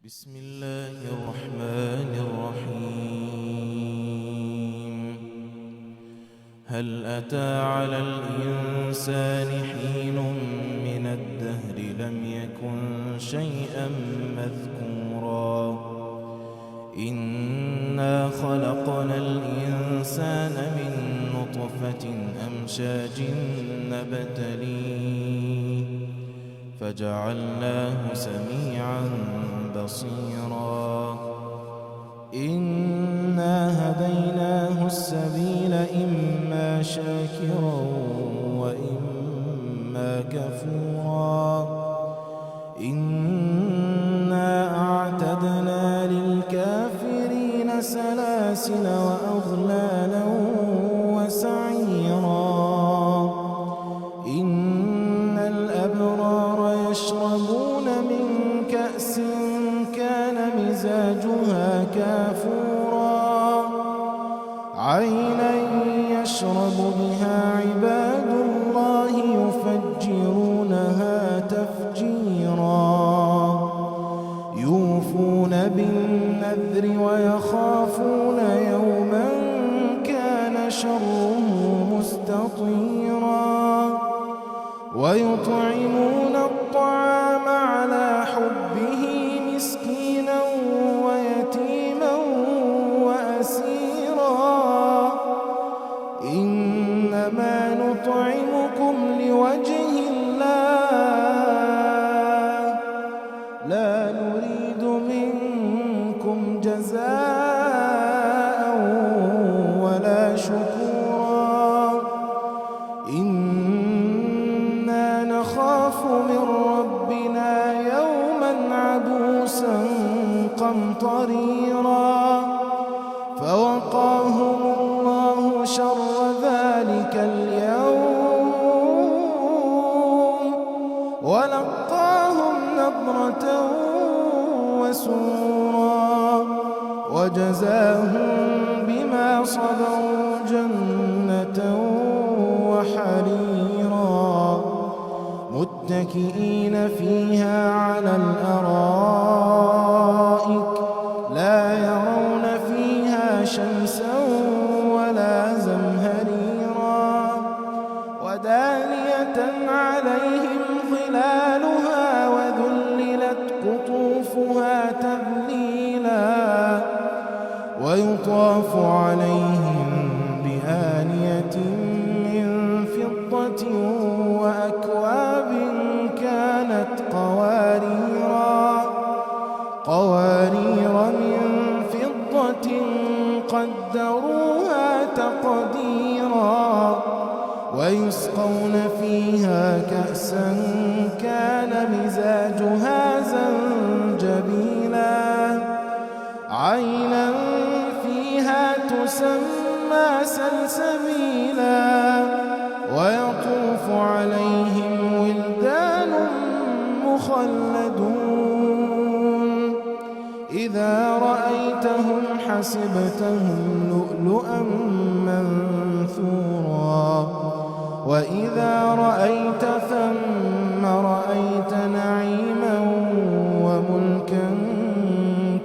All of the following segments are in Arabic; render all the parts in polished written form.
بسم الله الرحمن الرحيم. هل أتى على الإنسان حين من الدهر لم يكن شيئا مذكورا إنا خلقنا الإنسان من نطفة أمشاج نبتليه فجعلناه سميعا بصيرا إنا هديناه السبيل إما شاكرا وإما كفورا إنا أعتدنا للكافرين سلاسل وأغلالا وسعيرا إن الأبرار يشربون من كأس كان مزاجها كافورا عينا يشرب بها عباد الله يفجرونها تفجيرا يوفون بالنذر ويخافون يوما كان شره مستطيرا ويطعمون الطعام على حبه مسكينا ويتيما وأسيرا إنما نطعمكم لوجه الله لا نريد منكم جزاء ولا شكورا إنا نخاف من ربنا يوما عبوسا قمطريرا فوقاهم الله شر ذلك اليوم ولقاهم نضرة وسرورا وجزاهم بما صبروا جنة وحريرا متكئين فيها على الأرائك لا يرون فيها شمسا ولا زمهريرا ودانية عليهم ظلالها وذللت قطوفها تذليلا ويطاف عليهم بآنية من فضة وأكواب كانت قوارير من فضة قدروها تقديرا ويسقون فيها كأسا كان مزاجها زنجبيلا عينا فيها تسمى سلسبيلا ويطوف عليهم ولدان مخلدون إذا رأيتهم حسبتهم لؤلؤا منثورا وإذا رأيت ثم رأيت نعيما وملكا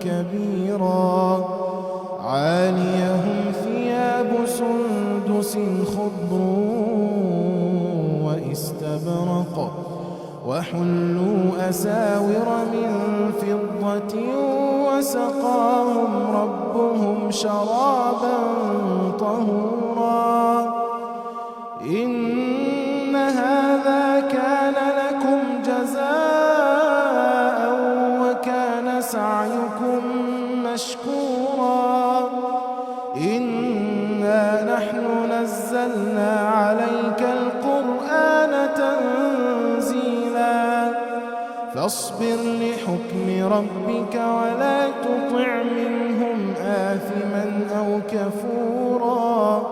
كبيرا عاليهم ثياب سندس خضر واستبرق وحلوا أساور من فضة وسقاهم ربهم شرابا طهورا إن هذا كان لكم جزاء وكان سعيكم مشكورا إنا نحن نزلنا عليك القرآن تنزيلا فاصبر لحكم ربك ولا تطع منهم آثما أو كفورا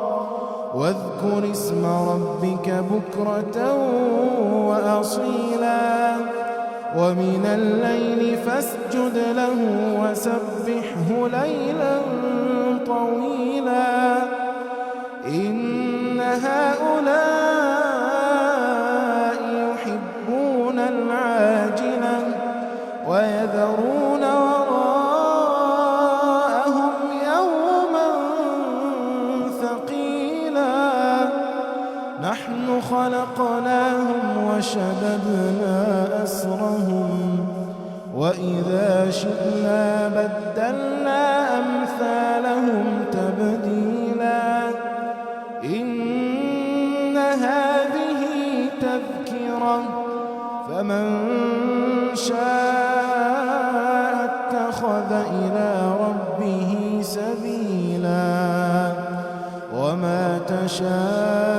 واذكر اسم ربك بكرة وأصيلا ومن الليل فاسجد له وسبحه ليلا طويلا إن هؤلاء يحبون العاجلة ويذرون وإذا شئنا بدلنا أمثالهم تبديلا إن هذه تذكرة فمن شاء اتخذ إلى ربه سبيلا وما تشاءون